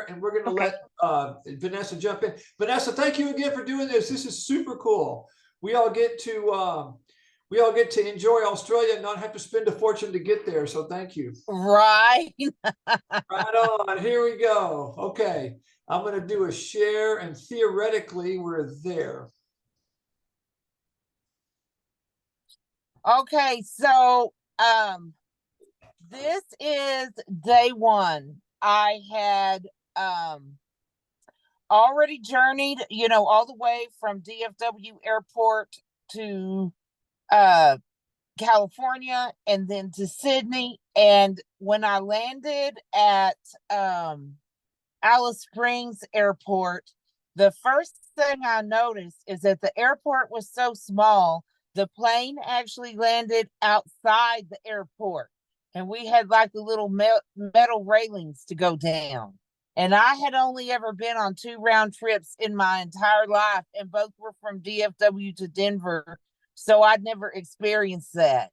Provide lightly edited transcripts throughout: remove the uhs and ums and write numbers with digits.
and we're going to Okay. let Vanessa jump in. Vanessa, thank you again for doing this. This is super cool. We all get to enjoy Australia and not have to spend a fortune to get there. So thank you. Right. Right on. Here we go. Okay. I'm going to do a share, and theoretically, we're there. Okay, so this is day one. I had already journeyed, all the way from DFW airport to California and then to Sydney. And when I landed at Alice Springs Airport, the first thing I noticed is that the airport was so small, the plane actually landed outside the airport. And we had like the little metal railings to go down. And I had only ever been on 2 round trips in my entire life, and both were from DFW to Denver. So I'd never experienced that.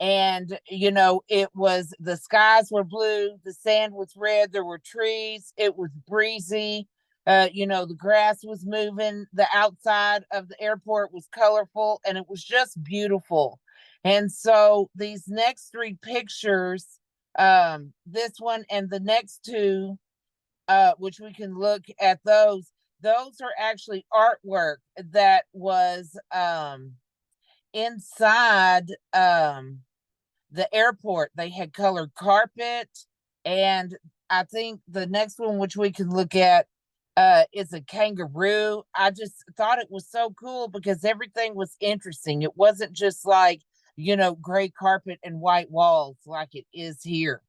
And it was, the skies were blue, the sand was red, there were trees, it was breezy, the grass was moving, the outside of the airport was colorful, and it was just beautiful. And so these next 3 pictures, this one and the next 2, which we can look at, those are actually artwork that was inside the airport. They had colored carpet, and I think the next one, which we can look at, is a kangaroo. I just thought it was so cool because everything was interesting. It wasn't just like, gray carpet and white walls like it is here.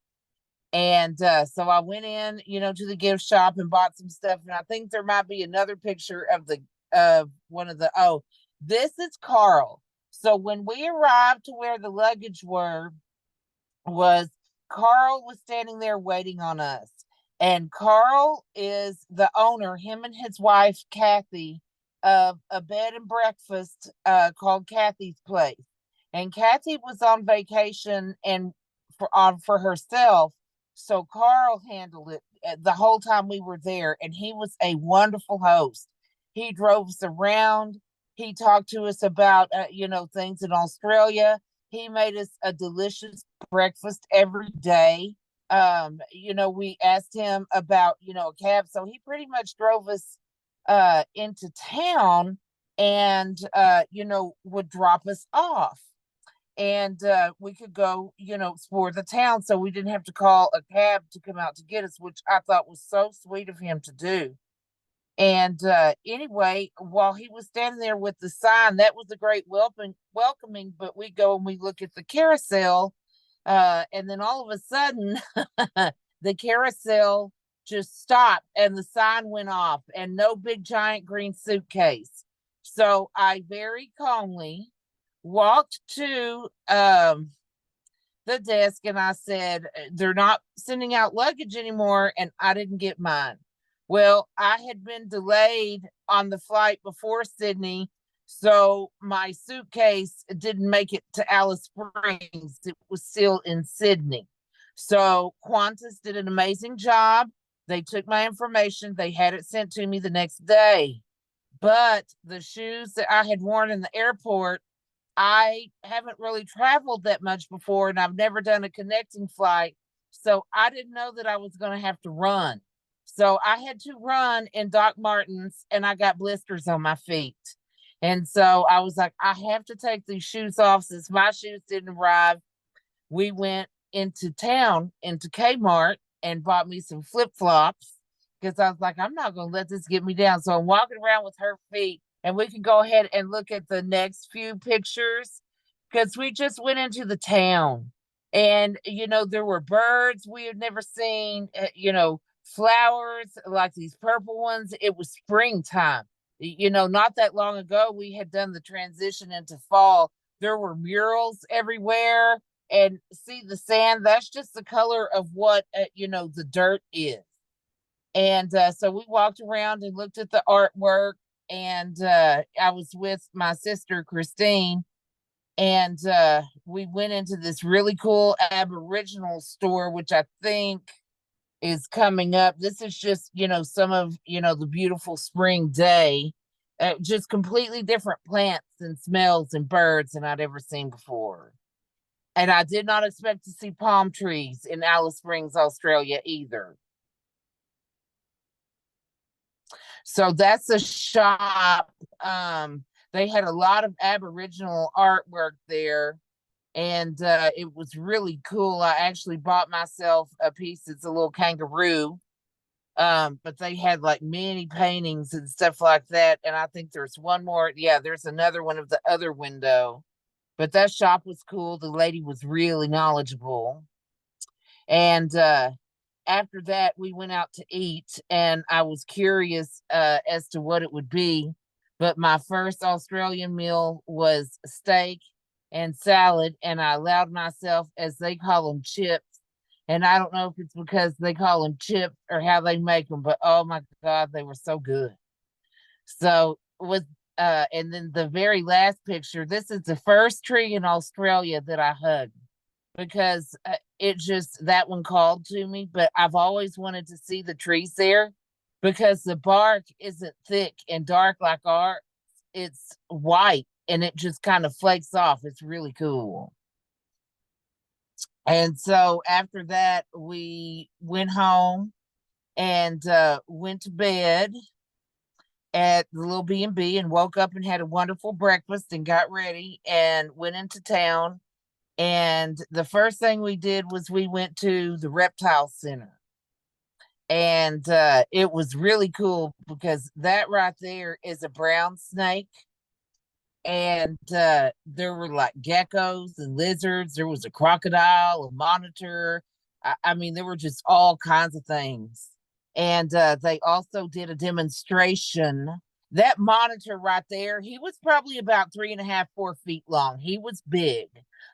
And so I went in, to the gift shop and bought some stuff. And I think there might be another picture of one of the, oh, this is Carl. So when we arrived to where the luggage was Carl was standing there waiting on us. And Carl is the owner, him and his wife, Kathy, of a bed and breakfast called Kathy's Place. And Kathy was on vacation and for herself. So Carl handled it the whole time we were there. And he was a wonderful host. He drove us around. He talked to us about, things in Australia. He made us a delicious breakfast every day. We asked him about, a cab. So he pretty much drove us into town and, would drop us off. And we could go, explore the town. So we didn't have to call a cab to come out to get us, which I thought was so sweet of him to do. And anyway, while he was standing there with the sign, that was a great welcoming. But we go and we look at the carousel, and then all of a sudden, the carousel just stopped, and the sign went off, and no big giant green suitcase. So I very calmly walked to the desk, and I said, "They're not sending out luggage anymore," and I didn't get mine. Well, I had been delayed on the flight before Sydney, so my suitcase didn't make it to Alice Springs. It was still in Sydney. So Qantas did an amazing job. They took my information. They had it sent to me the next day. But the shoes that I had worn in the airport, I haven't really traveled that much before, and I've never done a connecting flight. So I didn't know that I was going to have to run. So I had to run in Doc Martens, and I got blisters on my feet. And so I was like, I have to take these shoes off since my shoes didn't arrive. We went into town, into Kmart, and bought me some flip-flops because I was like, I'm not going to let this get me down. So I'm walking around with her feet, and we can go ahead and look at the next few pictures because we just went into the town. And, there were birds we had never seen, flowers like these purple ones. It was springtime. Not that long ago, we had done the transition into fall. There were murals everywhere. And see the sand, that's just the color of what, the dirt is. And so we walked around and looked at the artwork. And I was with my sister, Christine. And we went into this really cool Aboriginal store, which I think is coming up. This is just, some of, the beautiful spring day. Just completely different plants and smells and birds than I'd ever seen before. And I did not expect to see palm trees in Alice Springs, Australia either. So that's a shop. They had a lot of Aboriginal artwork there, and it was really cool. I actually bought myself a piece. It's a little kangaroo. But they had like many paintings and stuff like that. And I think there's one more. Yeah, there's another one of the other window. But that shop was cool. The lady was really knowledgeable. And after that, we went out to eat, and I was curious as to what it would be. But my first Australian meal was steak and salad, and I allowed myself, as they call them, chips. And I don't know if it's because they call them chips or how they make them, but oh my God, they were so good. So with and then the very last picture, this is the first tree in Australia that I hugged because it just, that one called to me. But I've always wanted to see the trees there because the bark isn't thick and dark like ours. It's white and it just kind of flakes off. It's really cool. And so after that, we went home and went to bed at the little B&B and woke up and had a wonderful breakfast and got ready and went into town. And the first thing we did was we went to the reptile center. And it was really cool because that right there is a brown snake. And there were like geckos and lizards. There was a crocodile, a monitor. I mean, there were just all kinds of things. And they also did a demonstration. That monitor right there, he was probably about 3.5, 4 feet long. He was big.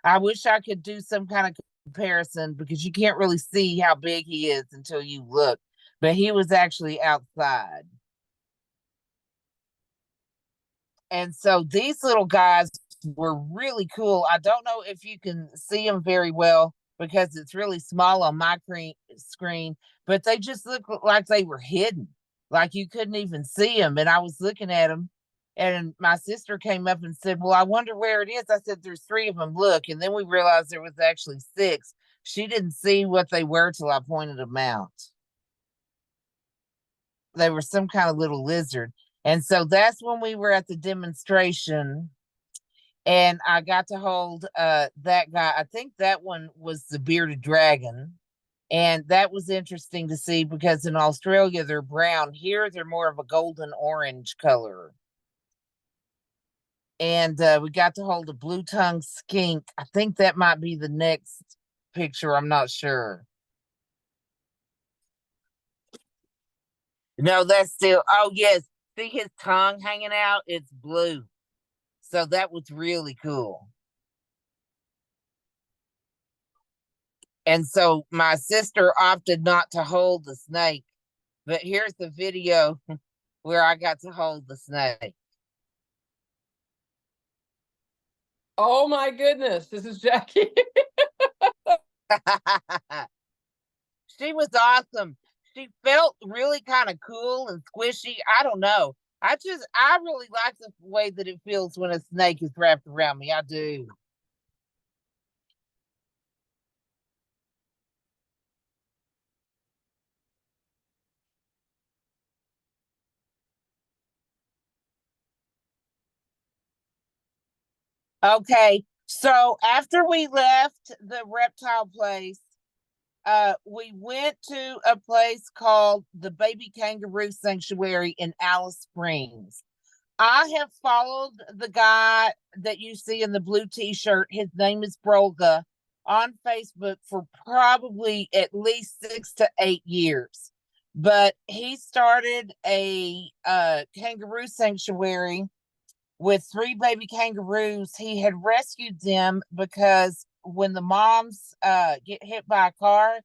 I wish I could do some kind of comparison because you can't really see how big he is until you look. But he was actually outside. And so these little guys were really cool. I don't know if you can see them very well because it's really small on my screen, but they just look like they were hidden, like you couldn't even see them. And I was looking at them, and my sister came up and said, "Well, I wonder where it is." I said, "There's 3 of them. Look." And then we realized there was actually 6. She didn't see what they were till I pointed them out. They were some kind of little lizard. And so that's when we were at the demonstration, and I got to hold that guy. I think that one was the bearded dragon. And that was interesting to see because in Australia they're brown. Here they're more of a golden orange color. And we got to hold a blue tongue skink. I think that might be the next picture. I'm not sure. No, that's still, oh, yes. See his tongue hanging out? It's blue. So that was really cool. And so my sister opted not to hold the snake. But here's the video where I got to hold the snake. Oh my goodness, this is Jackie. She was awesome. She felt really kind of cool and squishy. I don't know. I really like the way that it feels when a snake is wrapped around me. I do. Okay. So after we left the reptile place, we went to a place called the Baby Kangaroo Sanctuary in Alice Springs. I have followed the guy that you see in the blue t-shirt. His name is Brolga on Facebook for probably at least 6 to 8 years. But he started a kangaroo sanctuary with 3 baby kangaroos. He had rescued them because when the moms get hit by a car,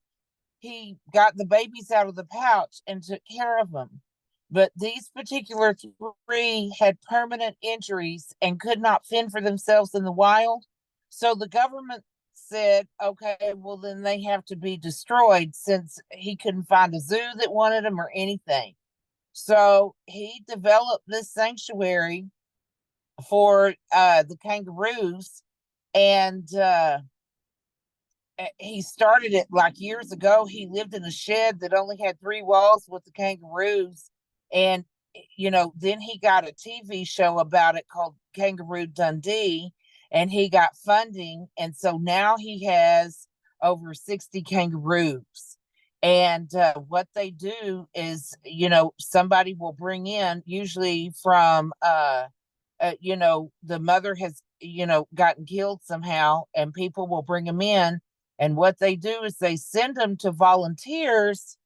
he got the babies out of the pouch and took care of them. But these particular 3 had permanent injuries and could not fend for themselves in the wild. So the government said, okay, well, then they have to be destroyed since he couldn't find a zoo that wanted them or anything. So he developed this sanctuary for the kangaroos, and he started it like years ago. He lived in a shed that only had 3 walls with the kangaroos, and then he got a TV show about it called Kangaroo Dundee, and he got funding, and so now he has over 60 kangaroos. And what they do is, somebody will bring in, usually from the mother has gotten killed somehow, and people will bring them in, and what they do is they send them to volunteers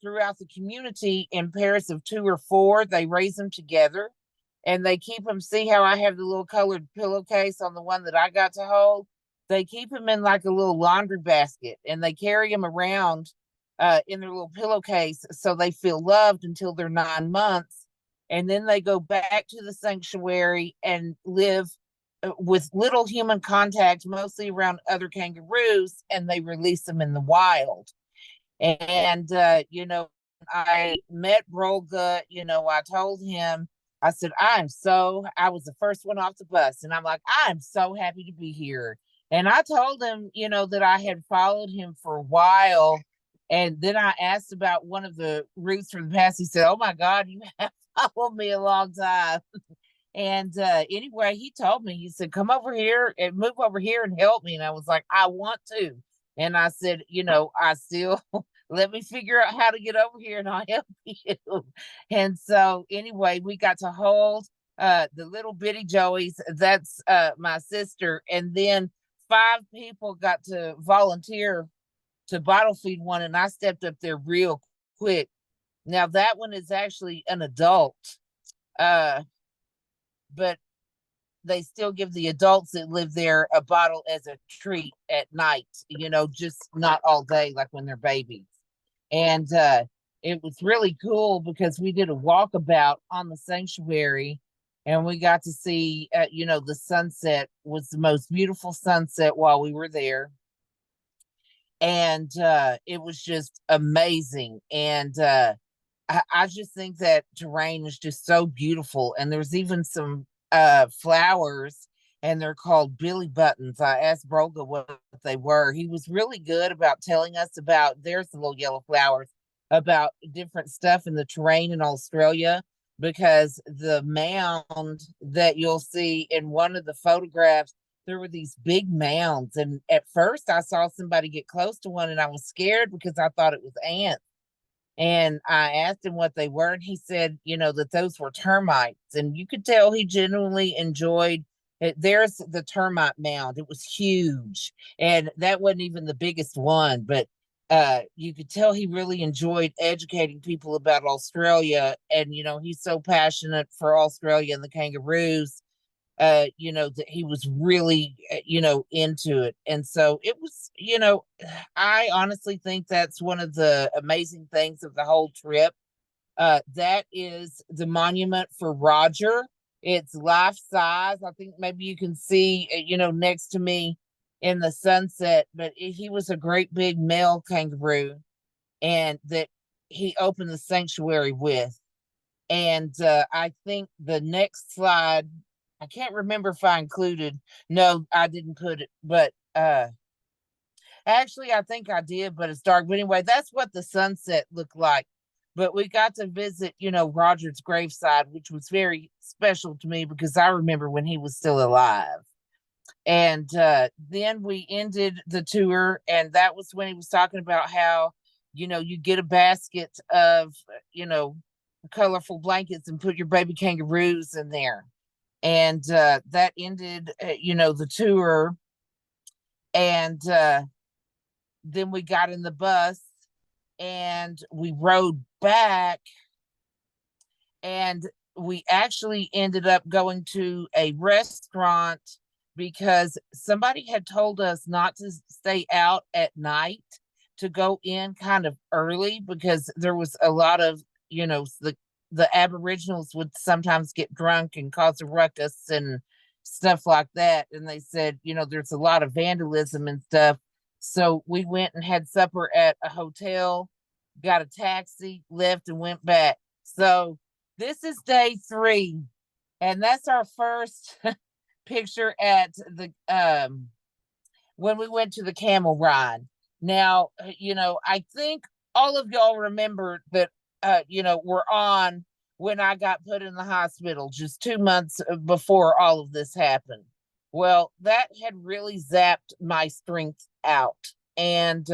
throughout the community in pairs of 2 or 4. They raise them together, and they keep them. See how I have the little colored pillowcase on the one that I got to hold? They keep them in like a little laundry basket, and they carry them around in their little pillowcase so they feel loved until they're 9 months. And then they go back to the sanctuary and live with little human contact, mostly around other kangaroos, and they release them in the wild. And, I met Brolga, I told him, I said, I was the first one off the bus. And I'm like, I'm so happy to be here. And I told him, that I had followed him for a while. And then I asked about one of the routes from the past. He said, oh my God, you have followed me a long time. And anyway, he told me, he said, come over here and move over here and help me. And I was like, I want to. And I said, I still let me figure out how to get over here and I'll help you. And so anyway, we got to hold the little bitty Joeys. That's my sister. And then 5 people got to volunteer to bottle feed one, and I stepped up there real quick. Now that one is actually an adult, but they still give the adults that live there a bottle as a treat at night, just not all day like when they're babies. And it was really cool because we did a walkabout on the sanctuary, and we got to see, the sunset was the most beautiful sunset while we were there. And it was just amazing. And I just think that terrain is just so beautiful. And there's even some flowers, and they're called billy buttons. I asked Broga what they were. He was really good about telling us about, there's the little yellow flowers, about different stuff in the terrain in Australia, because the mound that you'll see in one of the photographs, there were these big mounds. And at first I saw somebody get close to one, and I was scared because I thought it was ants. And I asked him what they were, and he said, that those were termites. And you could tell he genuinely enjoyed it. There's the termite mound. It was huge. And that wasn't even the biggest one, but you could tell he really enjoyed educating people about Australia. And, he's so passionate for Australia and the kangaroos, that he was really, into it. And so it was, I honestly think that's one of the amazing things of the whole trip. That is the monument for Roger. It's life size. I think maybe you can see, next to me in the sunset, but he was a great big male kangaroo, and that he opened the sanctuary with. And I think the next slide, I can't remember if I included. No, I didn't put it, but actually I think I did, but it's dark. But anyway, that's what the sunset looked like. But we got to visit, Roger's graveside, which was very special to me because I remember when he was still alive. And then we ended the tour, and that was when he was talking about how, you get a basket of, colorful blankets and put your baby kangaroos in there. And that ended, the tour. And then we got in the bus and we rode back, and we actually ended up going to a restaurant because somebody had told us not to stay out at night, to go in kind of early, because there was a lot of, the Aboriginals would sometimes get drunk and cause a ruckus, and stuff like that. And they said, there's a lot of vandalism and stuff. So we went and had supper at a hotel, got a taxi, left, and went back. So this is day 3, and that's our first picture at the when we went to the camel ride. Now, I think all of y'all remember that we're on when I got put in the hospital just 2 months before all of this happened. Well, that had really zapped my strength out. And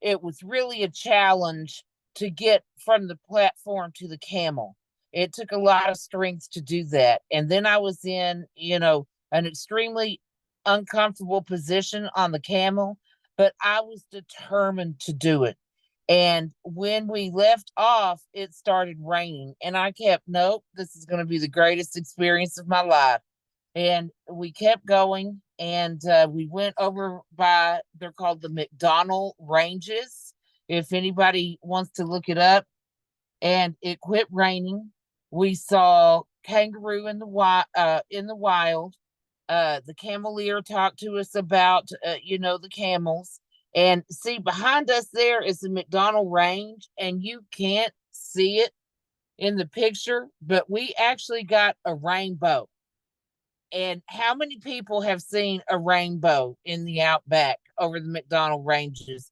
it was really a challenge to get from the platform to the camel. It took a lot of strength to do that. And then I was in, an extremely uncomfortable position on the camel, but I was determined to do it. And when we left off, it started raining, and I kept, nope, this is going to be the greatest experience of my life. And we kept going, and we went over by, they're called the McDonald Ranges, if anybody wants to look it up. And it quit raining. We saw kangaroo in the wild. The cameleer talked to us about, the camels. And see, behind us there is the McDonald Range, and you can't see it in the picture, but we actually got a rainbow. And how many people have seen a rainbow in the outback over the McDonald Ranges?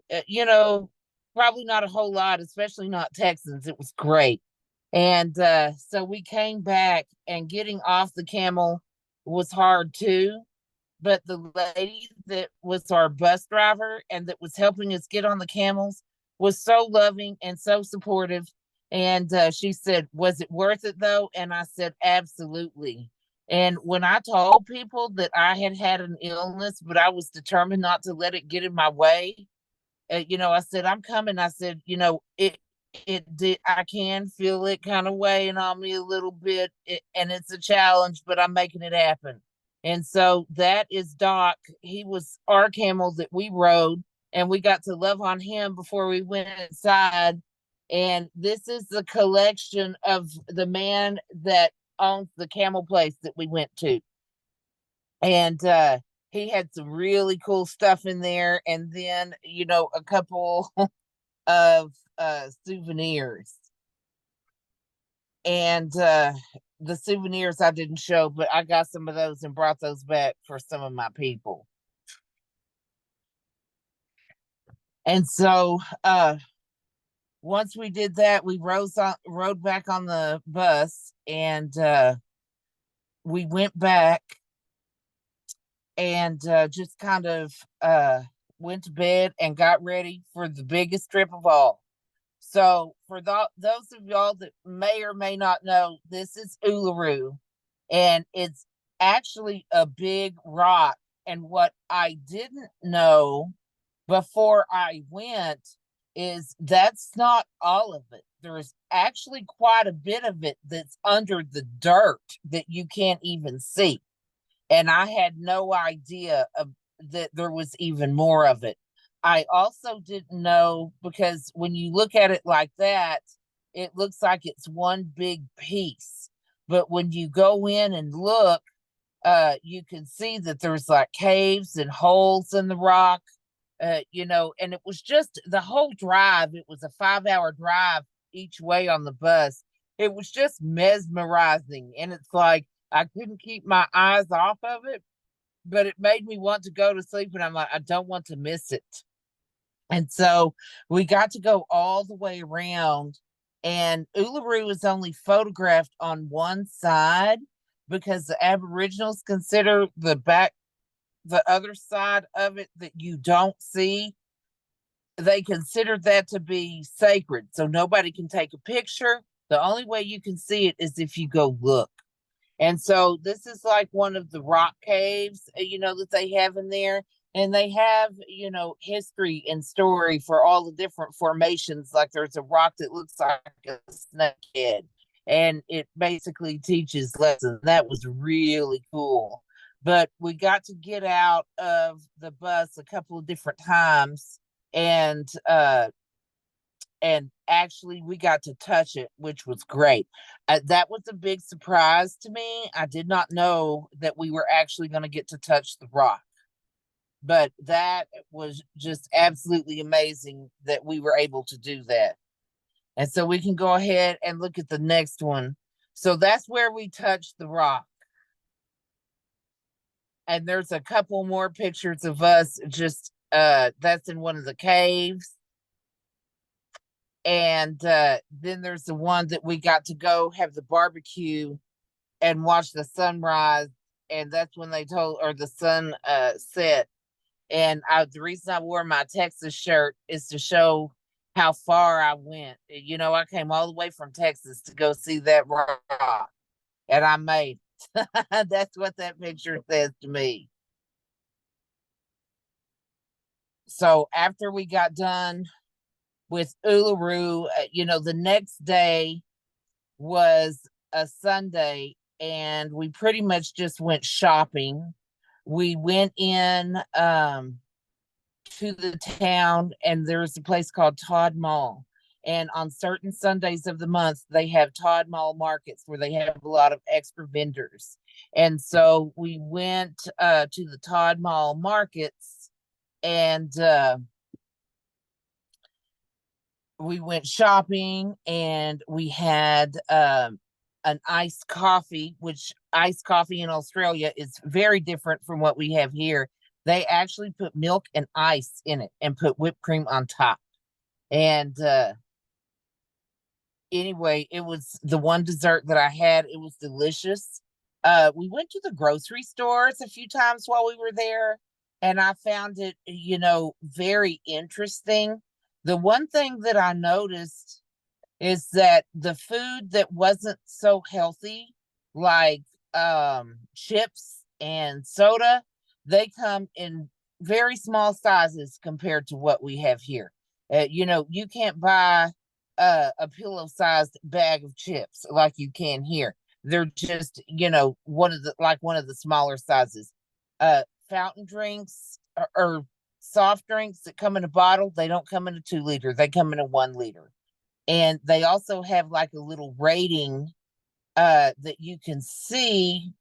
Probably not a whole lot, especially not Texans. It was great. And so we came back, and getting off the camel was hard too. But the lady that was our bus driver and that was helping us get on the camels was so loving and so supportive. And she said, was it worth it though? And I said, absolutely. And when I told people that I had had an illness, but I was determined not to let it get in my way, I said, I'm coming. I said, it did, I can feel it kind of weighing on me a little bit, and it's a challenge, but I'm making it happen. And so that is Doc. He was our camel that we rode, and we got to love on him before we went inside. And this is the collection of the man that owns the camel place that we went to. And he had some really cool stuff in there, and then a couple of souvenirs. And the souvenirs I didn't show, but I got some of those and brought those back for some of my people. And so once we did that, we rode back on the bus, and we went back and just kind of went to bed and got ready for the biggest trip of all. So for those of y'all that may or may not know, this is Uluru, and it's actually a big rock. And what I didn't know before I went is that's not all of it. There's actually quite a bit of it that's under the dirt that you can't even see. And I had no idea that there was even more of it. I also didn't know, because when you look at it like that, it looks like it's one big piece. But when you go in and look, you can see that there's like caves and holes in the rock, and it was just the whole drive. It was a 5-hour drive each way on the bus. It was just mesmerizing. And it's like, I couldn't keep my eyes off of it, but it made me want to go to sleep. And I'm like, I don't want to miss it. And so we got to go all the way around, and Uluru is only photographed on one side because the Aboriginals consider the other side of it that you don't see. They consider that to be sacred. So nobody can take a picture. The only way you can see it is if you go look. And so this is like one of the rock caves, that they have in there. And they have, history and story for all the different formations. Like there's a rock that looks like a snake head, and it basically teaches lessons. That was really cool. But we got to get out of the bus a couple of different times, and and actually we got to touch it, which was great. That was a big surprise to me. I did not know that we were actually going to get to touch the rock, but that was just absolutely amazing that we were able to do that. And so we can go ahead and look at the next one. So that's where we touched the rock. And there's a couple more pictures of us just that's in one of the caves. And then there's the one that we got to go have the barbecue and watch the sunrise, and that's when they told, or the sun set. And the reason I wore my Texas shirt is to show how far I went. You know, I came all the way from Texas to go see that rock, and I made it. That's what that picture says to me. So after we got done with Uluru, you know, the next day was a Sunday, and we pretty much just went shopping. We went in to the town, and there's a place called Todd Mall. And on certain Sundays of the month, they have Todd Mall markets where they have a lot of extra vendors. And so we went to the Todd Mall markets, and we went shopping, and we had an iced coffee, which iced coffee in Australia is very different from what we have here. They actually put milk and ice in it and put whipped cream on top. And anyway, it was the one dessert that I had. It was delicious. We went to the grocery stores a few times while we were there, and I found it, you know, very interesting. The one thing that I noticed is that the food that wasn't so healthy, like chips and soda, they come in very small sizes compared to what we have here. You know, you can't buy a pillow-sized bag of chips like you can here. They're just, you know, one of the smaller sizes. Fountain drinks or soft drinks that come in a bottle, they don't come in a 2 liter, they come in a 1 liter. And they also have like a little rating that you can see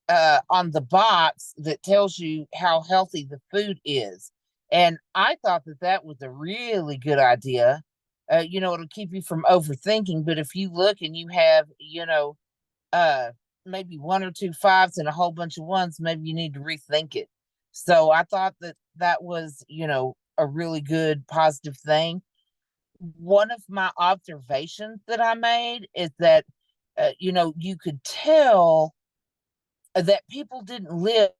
on the box that tells you how healthy the food is. And I thought that that was a really good idea. You know, it'll keep you from overthinking. But if you look and you have, you know, maybe 1 or 2 fives and a whole bunch of ones, maybe you need to rethink it. So I thought that that was, you know, a really good positive thing. One of my observations that I made is that, you know, you could tell that people didn't live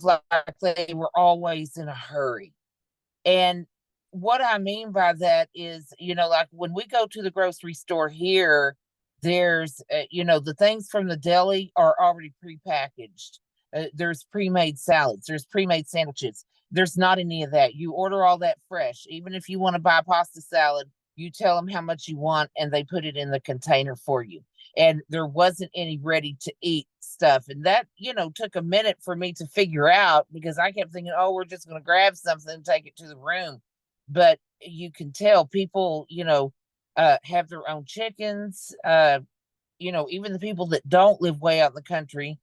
like they were always in a hurry. And what I mean by that is, you know, like when we go to the grocery store here, there's, you know, the things from the deli are already prepackaged. There's pre-made salads, there's pre-made sandwiches. There's not any of that. You order all that fresh. Even if you want to buy pasta salad, you tell them how much you want and they put it in the container for you. And there wasn't any ready to eat stuff. And that, you know, took a minute for me to figure out, because I kept thinking, oh, we're just going to grab something and take it to the room. But you can tell people, you know, have their own chickens. You know, even the people that don't live way out in the country,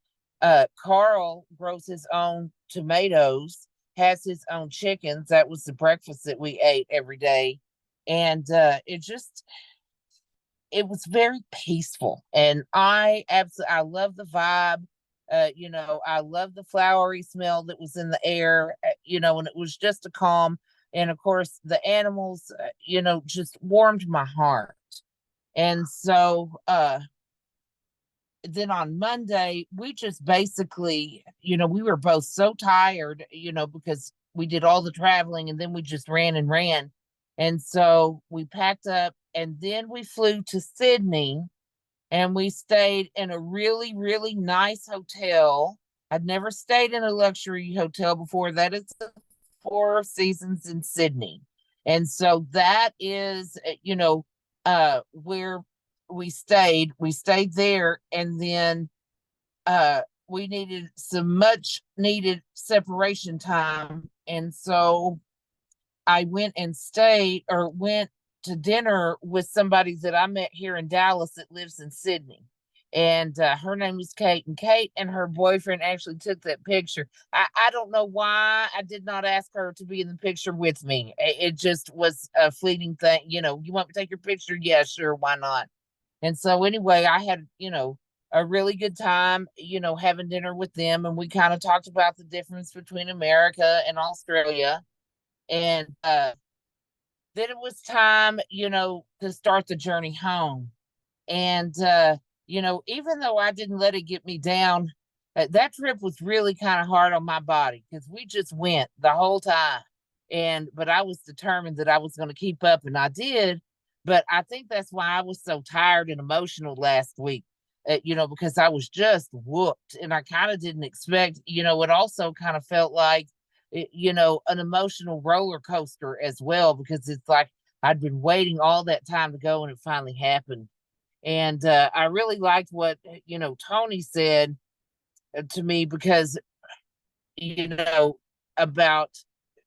Carl grows his own tomatoes, has his own chickens. That was the breakfast that we ate every day. And it was very peaceful. And I love the vibe. You know, I love the flowery smell that was in the air, you know, and it was just a calm. And of course, the animals, you know, just warmed my heart. And so then on Monday, we just basically, you know, we were both so tired, you know, because we did all the traveling and then we just ran and ran. And so we packed up and then we flew to Sydney and we stayed in a really, really nice hotel. I'd never stayed in a luxury hotel before. That is the Four Seasons in Sydney. And so that is, you know, where we stayed. We stayed there, and then we needed some much needed separation time. And so I went to dinner with somebody that I met here in Dallas that lives in Sydney. And her name is Kate. And Kate and her boyfriend actually took that picture. I don't know why I did not ask her to be in the picture with me. It just was a fleeting thing. You know, you want me to take your picture? Yeah, sure. Why not? And so anyway, I had, a really good time, having dinner with them. And we kind of talked about the difference between America and Australia. And then it was time, to start the journey home. And, even though I didn't let it get me down, that trip was really kind of hard on my body because we just went the whole time. But I was determined that I was going to keep up, and I did. But I think that's why I was so tired and emotional last week, because I was just whooped, and I kind of didn't expect, it also kind of felt like, an emotional roller coaster as well, because it's like I'd been waiting all that time to go and it finally happened. And I really liked what, Tony said to me because, you know, about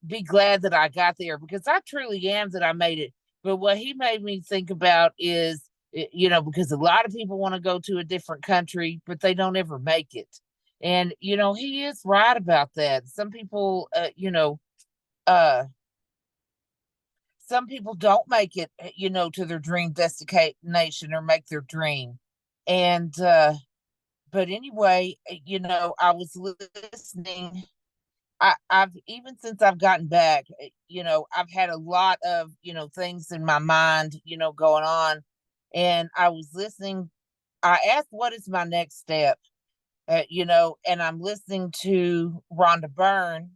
be glad that I got there because I truly am that I made it. But what he made me think about is, because a lot of people want to go to a different country, but they don't ever make it. And, he is right about that. Uh, some people don't make it, to their dream destination or make their dream. And, but anyway, I was listening. I've even since I've gotten back, I've had a lot of, things in my mind, going on. And I was listening. I asked, what is my next step? And I'm listening to Rhonda Byrne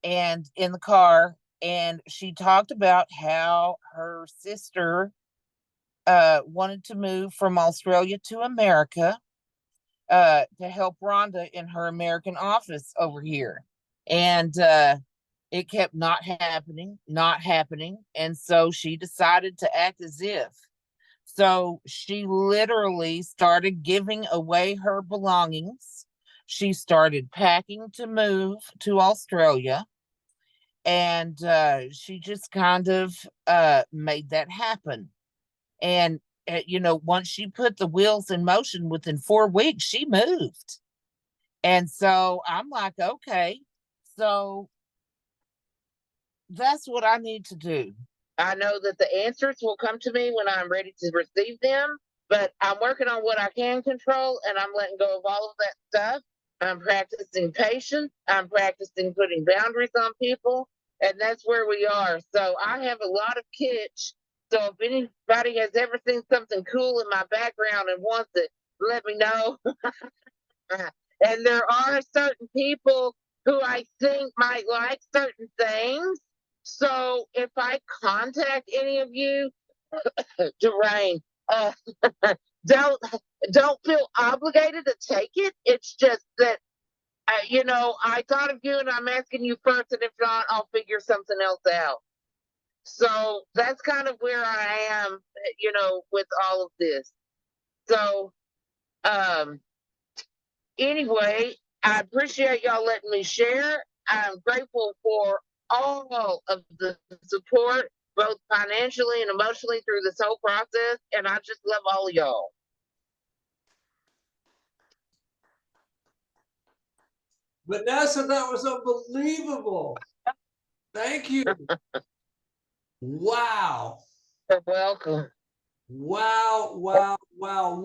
and in the car, and she talked about how her sister wanted to move from Australia to America to help Rhonda in her American office over here. And it kept not happening, not happening. And so she decided to act as if. So she literally started giving away her belongings. She started packing to move to Australia. And she just kind of made that happen. And, once she put the wheels in motion within 4 weeks, she moved. And so I'm like, okay, so that's what I need to do. I know that the answers will come to me when I'm ready to receive them, but I'm working on what I can control and I'm letting go of all of that stuff. I'm practicing patience. I'm practicing putting boundaries on people. And that's where we are. So I have a lot of kitsch. So if anybody has ever seen something cool in my background and wants it, let me know. And there are certain people who I think might like certain things. So if I contact any of you, Durain, don't don't feel obligated to take it. It's just that I thought of you and I'm asking you first, and if not, I'll figure something else out. So that's kind of where I am, with all of this. So anyway, I appreciate y'all letting me share. I'm grateful for all of the support, both financially and emotionally through this whole process. And I just love all of y'all. Vanessa, that was unbelievable. Thank you. Wow. You're welcome. Wow, wow, wow.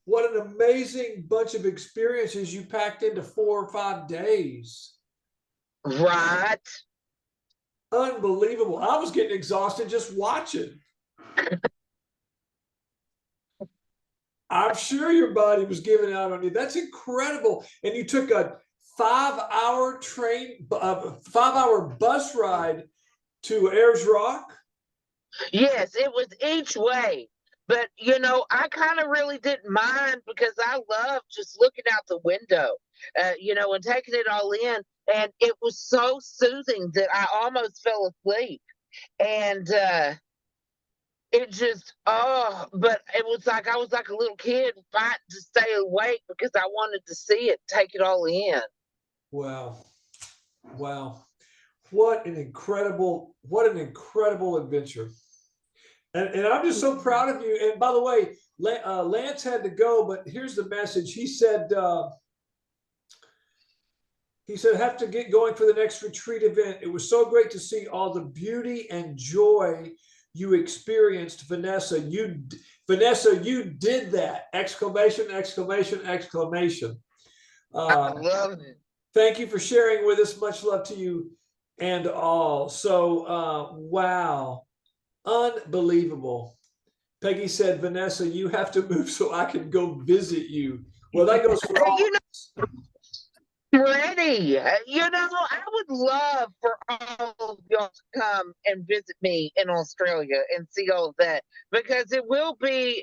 What an amazing bunch of experiences you packed into 4 or 5 days. Right. Unbelievable. I was getting exhausted just watching. I'm sure your body was giving out on you. That's incredible. And you took a 5-hour train, 5-hour bus ride to Ayers Rock. Yes, it was each way. But, I kind of really didn't mind because I love just looking out the window, and taking it all in. And it was so soothing that I almost fell asleep. And it just, but it was like I was like a little kid fighting to stay awake because I wanted to see it, take it all in. Wow. Wow. What an incredible adventure. And I'm just so proud of you. And by the way, Lance had to go, but here's the message. He said, have to get going for the next retreat event. It was so great to see all the beauty and joy you experienced, Vanessa. Vanessa, you did that! Exclamation, exclamation, exclamation. I love it. Thank you for sharing with us. Much love to you and all. So, wow, unbelievable. Peggy said, Vanessa, you have to move so I can go visit you. Well, that goes for all. Ready. I would love for all of y'all to come and visit me in Australia and see all of that, because it will be,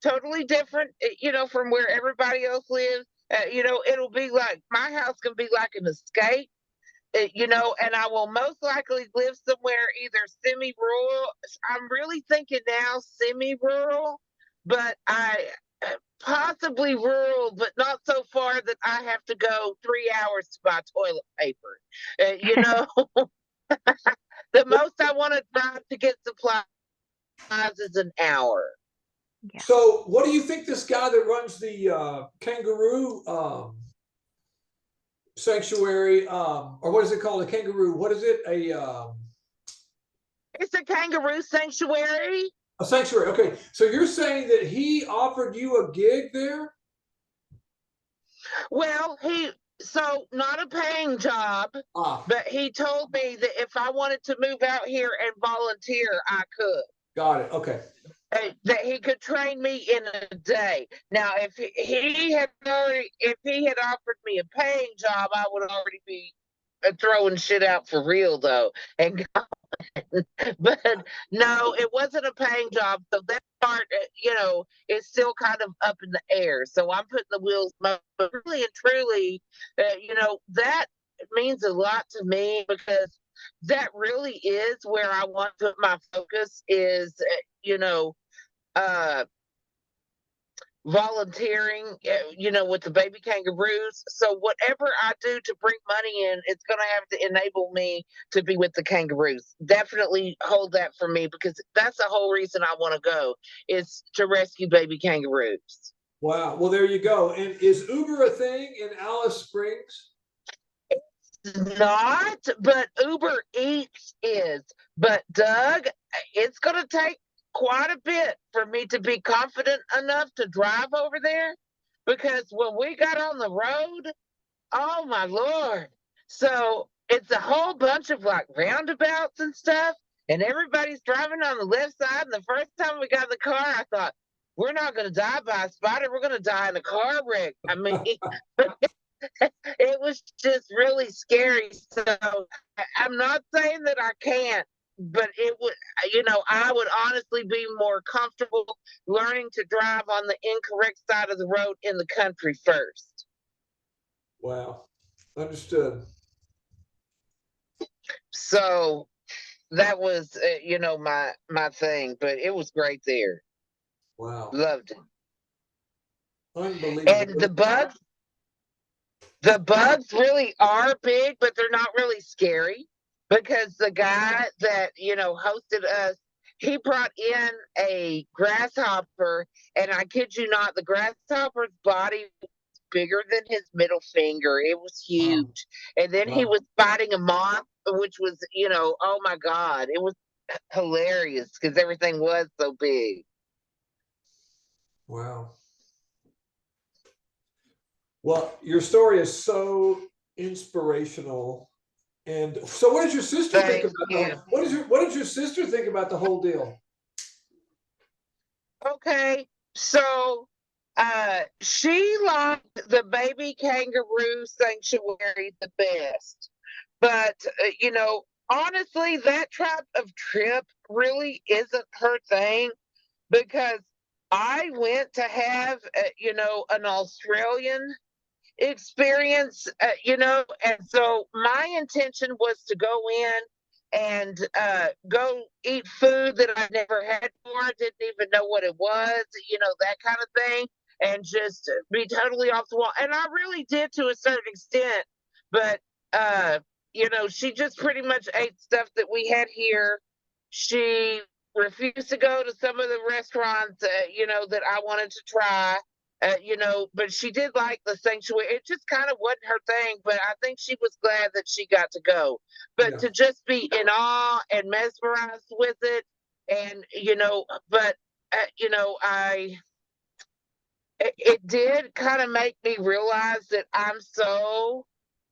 totally different, from where everybody else lives. It'll be like my house can be like an escape, and I will most likely live somewhere either semi-rural. I'm really thinking now semi-rural, but possibly rural, but not so far that I have to go 3 hours to buy toilet paper. The most I want to drive to get supplies is an hour. Yeah. So, what do you think this guy that runs the kangaroo sanctuary, or what is it called? A kangaroo? What is it? It's a kangaroo sanctuary. A sanctuary. Okay. So you're saying that he offered you a gig there? Well, not a paying job, but he told me that if I wanted to move out here and volunteer, I could. Got it. Okay. That he could train me in a day. Now, if he had offered me a paying job, I would already be throwing shit out for real, though. But no, it wasn't a paying job, so that part, is still kind of up in the air. So I'm putting the wheels, but really and truly, that means a lot to me, because that really is where I want to put my focus. Is volunteering, with the baby kangaroos. So whatever I do to bring money in, it's going to have to enable me to be with the kangaroos. Definitely hold that for me, because that's the whole reason I want to go, is to rescue baby kangaroos. Wow. Well, there you go. And is Uber a thing in Alice Springs? It's not, but Uber Eats is. But Doug, it's going to take quite a bit for me to be confident enough to drive over there, because when we got on the road, oh my Lord. So it's a whole bunch of like roundabouts and stuff, and everybody's driving on the left side. And the first time we got in the car, I thought, we're not going to die by a spider. We're going to die in a car wreck. I mean, it was just really scary. So I'm not saying that I can't, but it would, I would honestly be more comfortable learning to drive on the incorrect side of the road in the country first. Wow. Understood. So that was, my thing, but it was great there. Wow. Loved it. Unbelievable. And the bugs really are big, but they're not really scary, because the guy that, hosted us, he brought in a grasshopper, and I kid you not, the grasshopper's body was bigger than his middle finger. It was huge. And then he was fighting a moth, which was, oh my God, it was hilarious because everything was so big. Wow. Well, your story is so inspirational. And so what did your sister think about that? What did your sister think about the whole deal? Okay. So she liked the baby kangaroo sanctuary the best. But honestly, that type of trip really isn't her thing, because I went to have an Australian experience, and so my intention was to go in and go eat food that I never had before, didn't even know what it was, that kind of thing, and just be totally off the wall. And I really did to a certain extent, but she just pretty much ate stuff that we had here. She refused to go to some of the restaurants, you know, that I wanted to try. You know, but she did like the sanctuary. It just kind of wasn't her thing, but I think she was glad that she got to go. But Yeah. to just be in awe and mesmerized with it, and you know, but you know, it did kind of make me realize that I'm so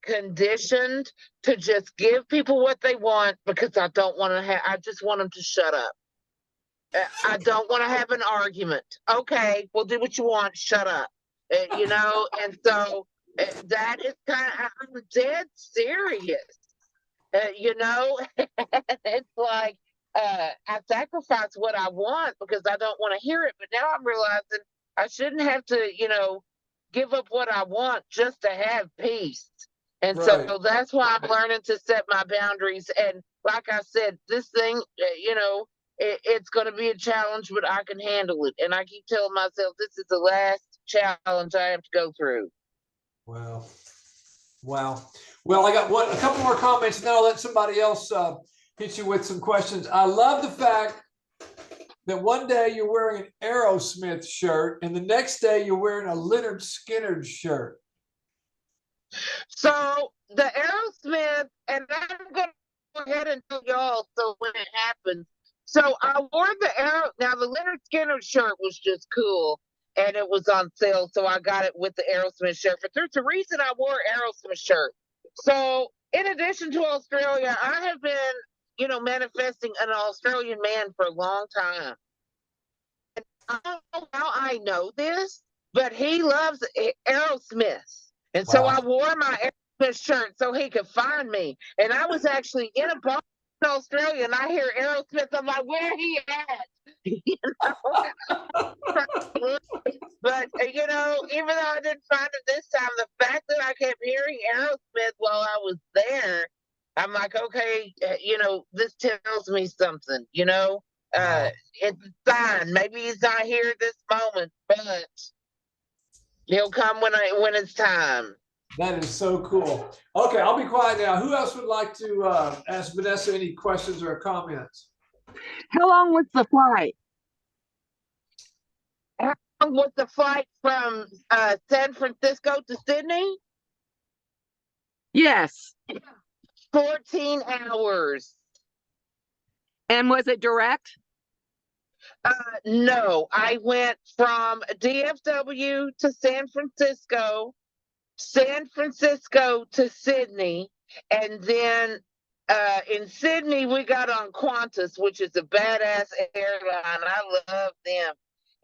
conditioned to just give people what they want because I don't want to have. I just want them to shut up. I don't want to have an argument. Okay, we'll do what you want. Shut up. You know, and so that is kind of, I'm dead serious. You know, it's like I sacrifice what I want because I don't want to hear it. But now I'm realizing I shouldn't have to, you know, give up what I want just to have peace. And Right. so that's why I'm learning to set my boundaries. And like I said, this thing, you know, it's going to be a challenge, but I can handle it. And I keep telling myself this is the last challenge I have to go through. Wow. Wow. Well, I got a couple more comments, and then I'll let somebody else hit you with some questions. I love the fact that one day you're wearing an Aerosmith shirt, and the next day you're wearing a Leonard Skinner shirt. So the Aerosmith, and I'm going to go ahead and tell y'all so when it happens. So I wore now the Leonard Skinner shirt was just cool and it was on sale. So I got it with the Aerosmith shirt. But there's a reason I wore Aerosmith shirt. So in addition to Australia, I have been, you know, manifesting an Australian man for a long time. And I don't know how I know this, but he loves Aerosmith. And so I wore my Aerosmith shirt so he could find me. And I was actually in a bar in Australia and I hear Aerosmith. I'm like, where he at? You know? But, you know, even though I didn't find it this time, the fact that I kept hearing Aerosmith while I was there, I'm like, okay, you know, this tells me something, you know? It's a sign. Maybe he's not here at this moment, but he'll come when it's time. That is so cool. Okay, I'll be quiet now. Who else would like to ask Vanessa any questions or comments? How long was the flight? How long was the flight from San Francisco to Sydney? Yes. 14 hours. And was it direct? No, I went from DFW to San Francisco to Sydney, and then in Sydney we got on Qantas, which is a badass airline. I love them,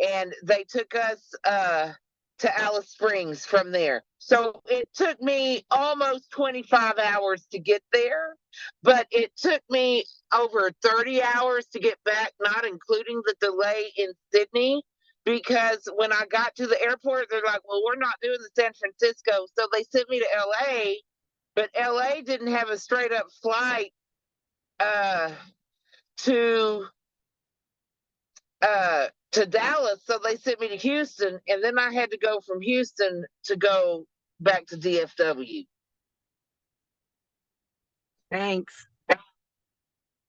and they took us to Alice Springs from there. So it took me almost 25 hours to get there, but it took me over 30 hours to get back, not including the delay in Sydney. Because when I got to the airport, they're like, well, we're not doing the San Francisco. So they sent me to LA, but LA didn't have a straight up flight to Dallas. So they sent me to Houston. And then I had to go from Houston to go back to DFW. Thanks.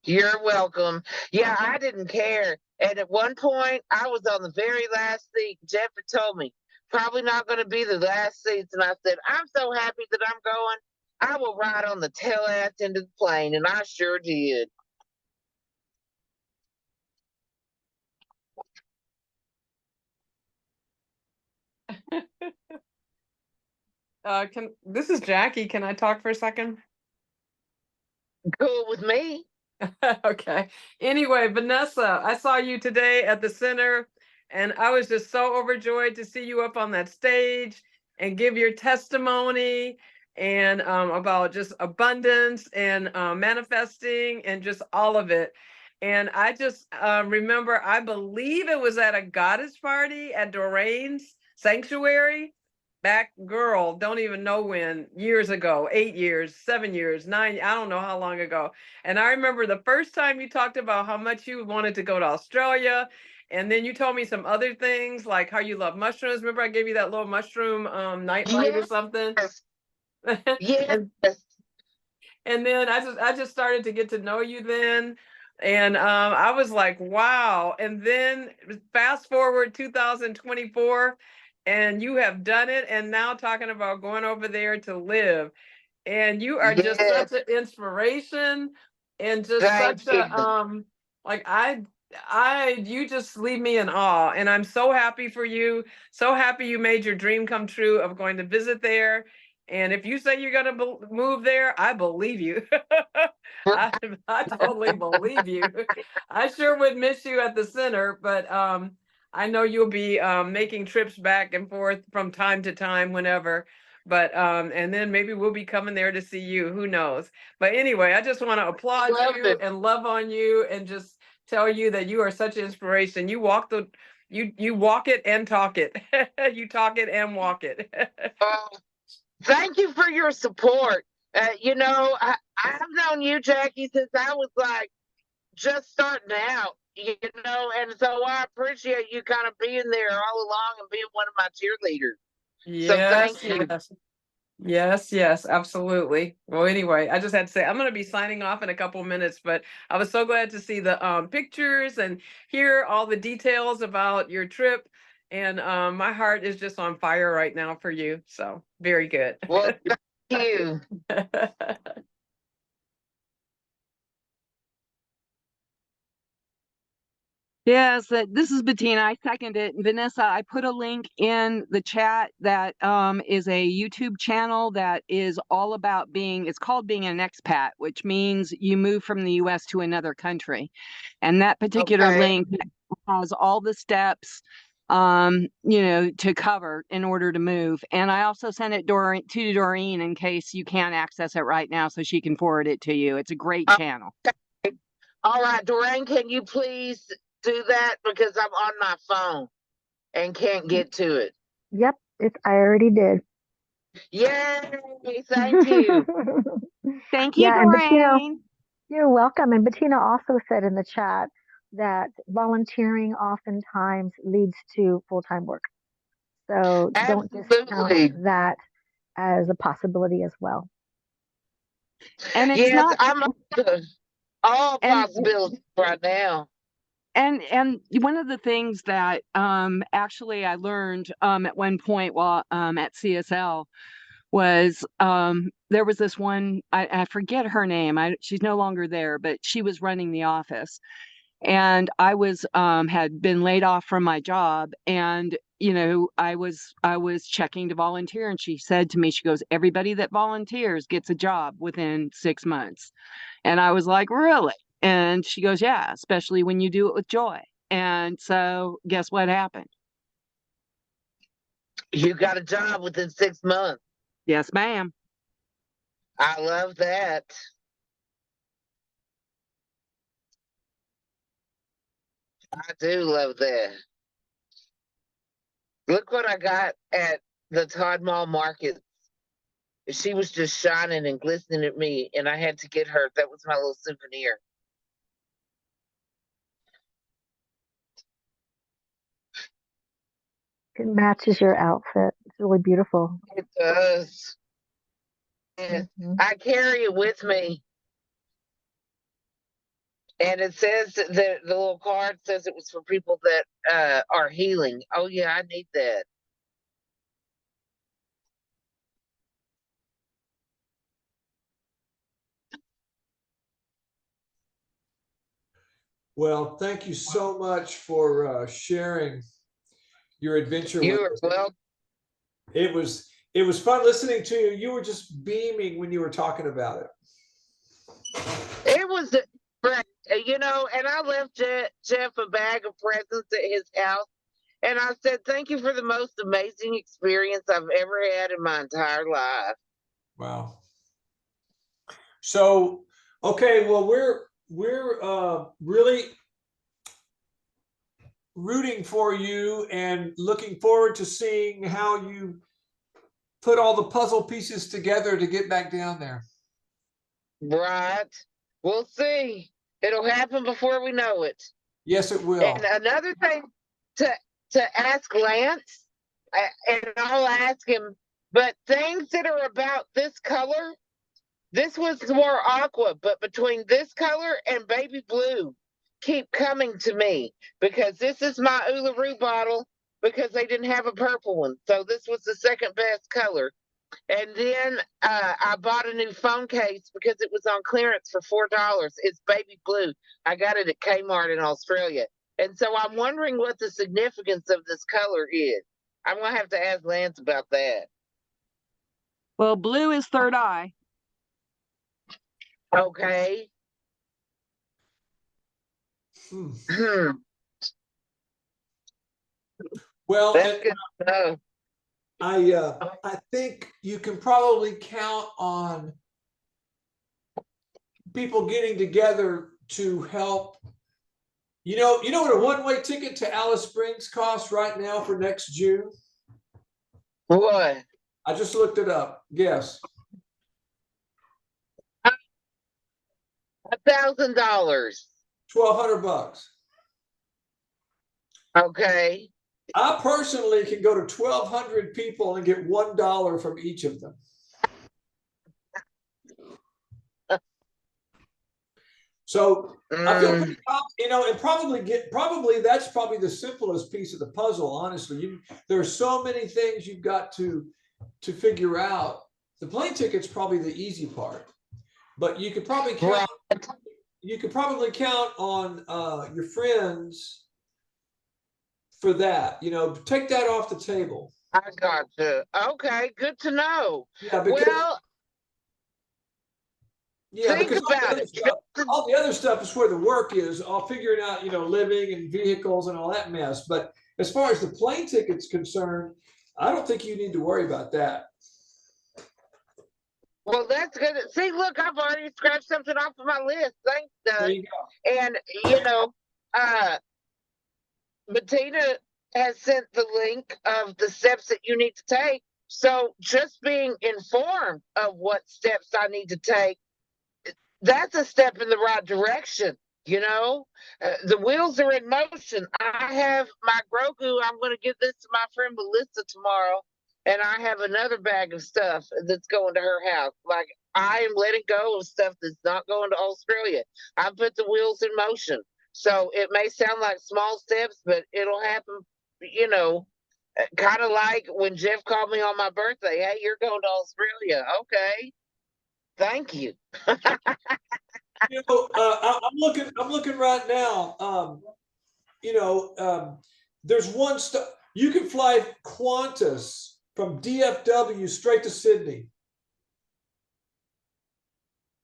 You're welcome. Yeah, I didn't care. And at one point, I was on the very last seat. Jeff had told me, probably not going to be the last seats. And I said, I'm so happy that I'm going. I will ride on the tail ass into the plane. And I sure did. This is Jackie. Can I talk for a second? Cool with me. Okay. Anyway, Vanessa, I saw you today at the center, and I was just so overjoyed to see you up on that stage and give your testimony and about just abundance and manifesting and just all of it. And I just remember, I believe it was at a goddess party at Doreen's sanctuary. Back, girl, don't even know when, years ago, 8 years, 7 years, 9, I don't know how long ago. And I remember the first time you talked about how much you wanted to go to Australia. And then you told me some other things, like how you love mushrooms. Remember I gave you that little mushroom nightlight or something? Yes. And then I just started to get to know you then. And I was like, wow. And then fast forward 2024, and you have done it. And now talking about going over there to live. And you are just Yes, such an inspiration and just thank such you. a like you just leave me in awe. And I'm so happy for you. So happy you made your dream come true of going to visit there. And if you say you're going to move there, I believe you. I, I totally believe you. I sure would miss you at the center, but I know you'll be making trips back and forth from time to time whenever. But and then maybe we'll be coming there to see you. Who knows? But anyway, I just want to applaud Love you it. and love on you and just tell you that you are such an inspiration. You walk the you walk it and talk it. You talk it and walk it. Oh, thank you for your support. You know, I've known you, Jackie, since I was like just starting out, you know, and so I appreciate you kind of being there all along and being one of my cheerleaders. So Yes, thank you. yes. Yes, yes, absolutely. Well, anyway, I just had to say I'm going to be signing off in a couple of minutes, but I was so glad to see the pictures and hear all the details about your trip. And my heart is just on fire right now for you. So very good. Well, thank you. Yes, this is Bettina. I second it. Vanessa, I put a link in the chat that is a YouTube channel that is all about it's called being an expat, which means you move from the US to another country. And that particular Okay. link has all the steps to cover in order to move. And I also sent it to Doreen in case you can't access it right now so she can forward it to you. It's a great channel. All right, Doreen, can you please do that because I'm on my phone and can't get to it? Yep, I already did. Yay! Thank you. Thank you, Yeah, and Bettina, Doreen. you're welcome. And Bettina also said in the chat that volunteering oftentimes leads to full-time work. So don't discount Absolutely. that as a possibility as well. And it's Yes, not I'm all and possibilities right now. and one of the things that actually I learned at one point while at CSL was there was this one, I forget her name. She's no longer there, but she was running the office. And I was had been laid off from my job, and I was checking to volunteer, and she said to me, she goes, everybody that volunteers gets a job within 6 months. And I was like, really? And she goes, yeah, especially when you do it with joy. And so guess what happened? You got a job within 6 months. Yes, ma'am. I love that. I do love that. Look what I got at the Todd Mall Market. She was just shining and glistening at me, and I had to get her. That was my little souvenir. It matches your outfit. It's really beautiful. It does. Yes. I carry it with me. And it says that the little card says it was for people that are healing. Oh, yeah, I need that. Well, thank you so much for sharing your adventure with You are us. welcome. It was fun listening to you. You were just beaming when you were talking about it. It was great, and I left Jeff a bag of presents at his house. And I said, thank you for the most amazing experience I've ever had in my entire life. Wow. So, okay, well, we're really rooting for you and looking forward to seeing how you put all the puzzle pieces together to get back down there. Right. We'll see. It'll happen before we know it. Yes, it will. And another thing to ask Lance, and I'll ask him, but things that are about this color, This was more aqua, but between this color and baby blue keep coming to me because this is my Uluru bottle because they didn't have a purple one. So this was the second best color. And then I bought a new phone case because it was on clearance for $4. It's baby blue. I got it at Kmart in Australia. And so I'm wondering what the significance of this color is. I'm going to have to ask Lance about that. Well, blue is third eye. Okay. Hmm. Well, That's good to know. I think you can probably count on people getting together to help. You know what a one-way ticket to Alice Springs costs right now for next June? What? I just looked it up. Guess. $1,000. $1,200. Okay. I personally can go to 1,200 people and get $1 from each of them. So I feel pretty confident, and probably that's probably the simplest piece of the puzzle. Honestly, there are so many things you've got to figure out. The plane ticket's probably the easy part, but you could probably count. Right. You could probably count on your friends for that. Take that off the table. I got you. Okay, good to know. Yeah, because well, think about it. All the other stuff is where the work is, all figuring out, living and vehicles and all that mess. But as far as the plane ticket's concerned, I don't think you need to worry about that. Well, that's good. See, look, I've already scratched something off of my list. Thanks, Doug. There you go. And Bettina has sent the link of the steps that you need to take. So just being informed of what steps I need to take, that's a step in the right direction. The wheels are in motion. I have my Grogu. I'm going to give this to my friend Melissa tomorrow. And I have another bag of stuff that's going to her house. Like, I am letting go of stuff that's not going to Australia. I put the wheels in motion. So it may sound like small steps, but it'll happen, kind of like when Jeff called me on my birthday. Hey, you're going to Australia. Okay. Thank you. I'm looking right now. There's one stuff. You can fly Qantas from DFW straight to Sydney.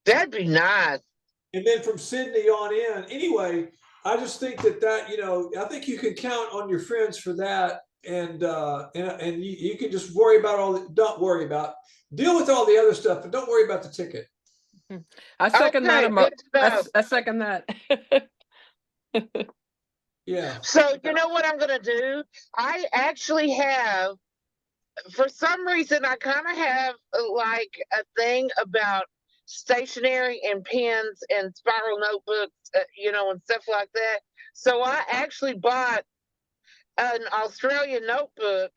That'd be nice. And then from Sydney on in. Anyway, I just think that I think you can count on your friends for that. And you can just worry about deal with all the other stuff, and don't worry about the ticket. I second that. I second that. Yeah. So you know what I'm going to do? I actually have, for some reason, I kind of have like a thing about stationery and pens and spiral notebooks, and stuff like that. So I actually bought an Australian notebook,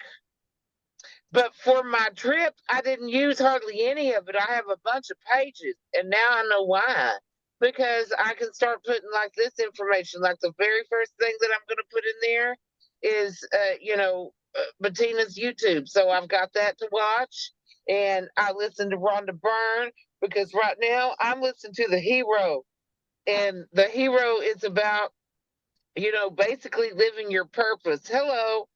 but for my trip, I didn't use hardly any of it. I have a bunch of pages, and now I know why. Because I can start putting like this information, like the very first thing that I'm going to put in there is, Bettina's YouTube. So I've got that to watch, and I listen to Rhonda Byrne because right now I'm listening to The Hero, and The Hero is about, basically living your purpose. Hello,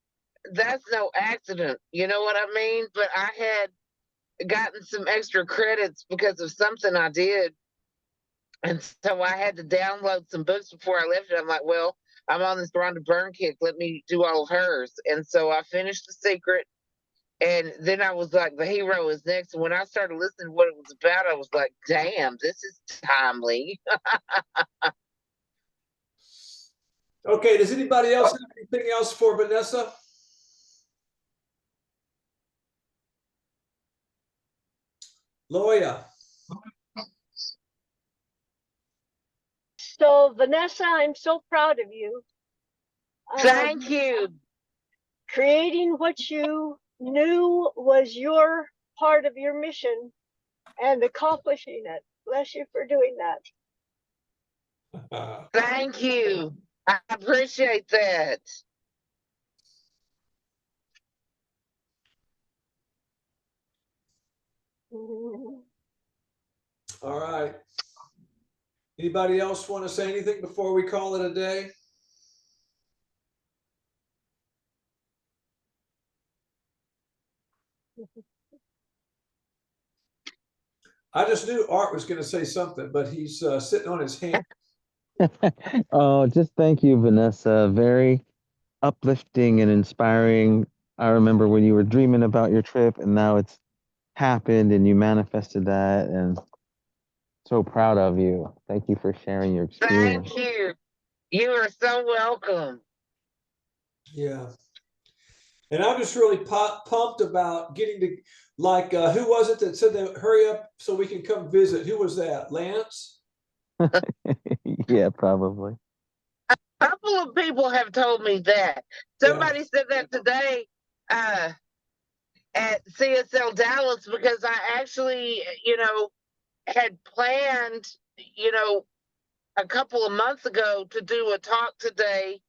that's no accident. You know what I mean? But I had gotten some extra credits because of something I did. And so I had to download some books before I left it. I'm like, well, I'm on this Rhonda Byrne kick. Let me do all of hers. And so I finished The Secret. And then I was like, The Hero is next. And when I started listening to what it was about, I was like, damn, this is timely. Okay. Does anybody else have anything else for Vanessa? Loya. So, Vanessa, I'm so proud of you. Thank you. Creating what you knew was your part of your mission and accomplishing it. Bless you for doing that. Thank you. I appreciate that. Mhm. All right. Anybody else want to say anything before we call it a day? I just knew Art was going to say something, but he's sitting on his hand. Oh, just thank you, Vanessa. Very uplifting and inspiring. I remember when you were dreaming about your trip, and now it's happened, and you manifested that, and so proud of you. Thank you for sharing your experience. Thank you. You are so welcome. Yeah. And I'm just really pumped about getting to, like, who was it that said that hurry up so we can come visit? Who was that? Lance? Yeah, probably. A couple of people have told me that. Somebody said that today at CSL Dallas because I actually, had planned, a couple of months ago to do a talk today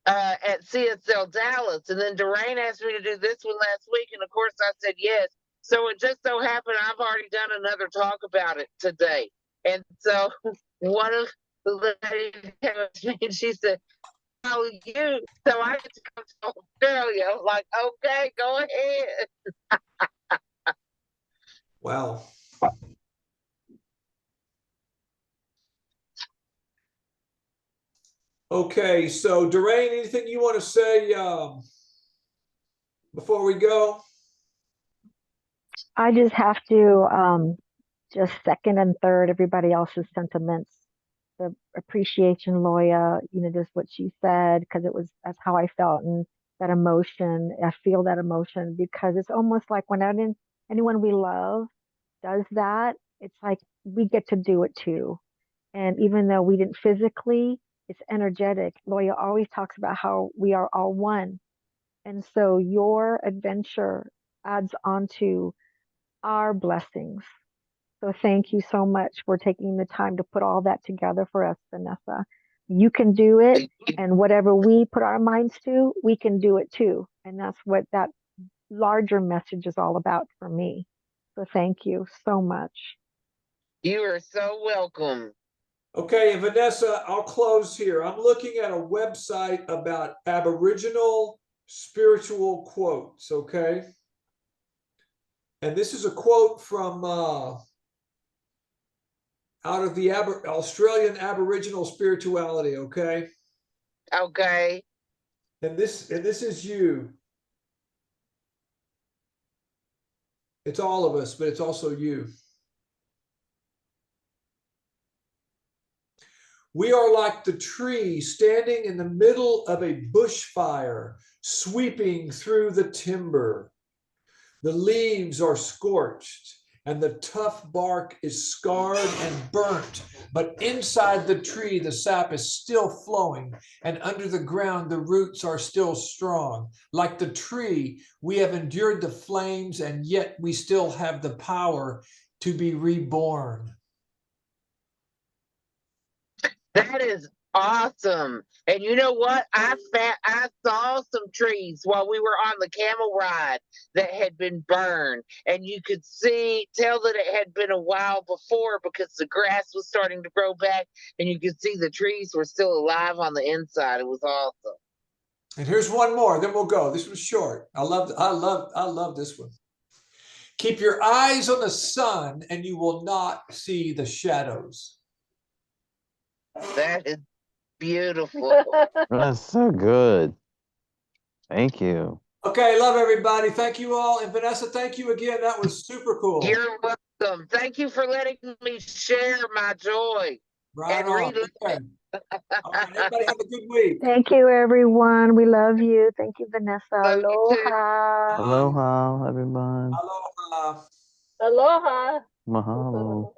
at CSL Dallas. And then Durain asked me to do this one last week. And of course, I said yes. So it just so happened I've already done another talk about it today. And so one of the ladies came up to me and she said, "How are you?" So I get to come to Australia. I'm like, okay, go ahead. Wow. Okay, so Durain, anything you want to say before we go? I just have to just second and third everybody else's sentiments. The appreciation, Loya, just what she said, because that's how I felt. And that emotion, I feel that emotion because it's almost like when anyone we love does that, it's like we get to do it too. And even though we didn't physically, it's energetic. Loya always talks about how we are all one. And so your adventure adds on to our blessings. So thank you so much for taking the time to put all that together for us, Vanessa. You can do it, and whatever we put our minds to, we can do it too. And that's what that larger message is all about for me. So thank you so much. You are so welcome. Okay, and Vanessa, I'll close here. I'm looking at a website about Aboriginal spiritual quotes, okay? And this is a quote from out of the Australian Aboriginal spirituality, okay? Okay. And this is you. It's all of us, but it's also you. We are like the tree standing in the middle of a bushfire, sweeping through the timber. The leaves are scorched and the tough bark is scarred and burnt, but inside the tree, the sap is still flowing, and under the ground, the roots are still strong. Like the tree, we have endured the flames, and yet we still have the power to be reborn. That is awesome. And you know what? I saw some trees while we were on the camel ride that had been burned, and you could tell that it had been a while before because the grass was starting to grow back, and you could see the trees were still alive on the inside. It was awesome. And here's one more, then we'll go. This was short. I love this one. Keep your eyes on the sun, and you will not see the shadows. That is beautiful. That's so good. Thank you. Okay, love everybody. Thank you all. And Vanessa, thank you again. That was super cool. You're welcome. Thank you for letting me share my joy. Right and on. Okay. All right, everybody have a good week. Thank you, everyone. We love you. Thank you, Vanessa. Love you too. Aloha. Aloha, everyone. Aloha. Aloha. Mahalo.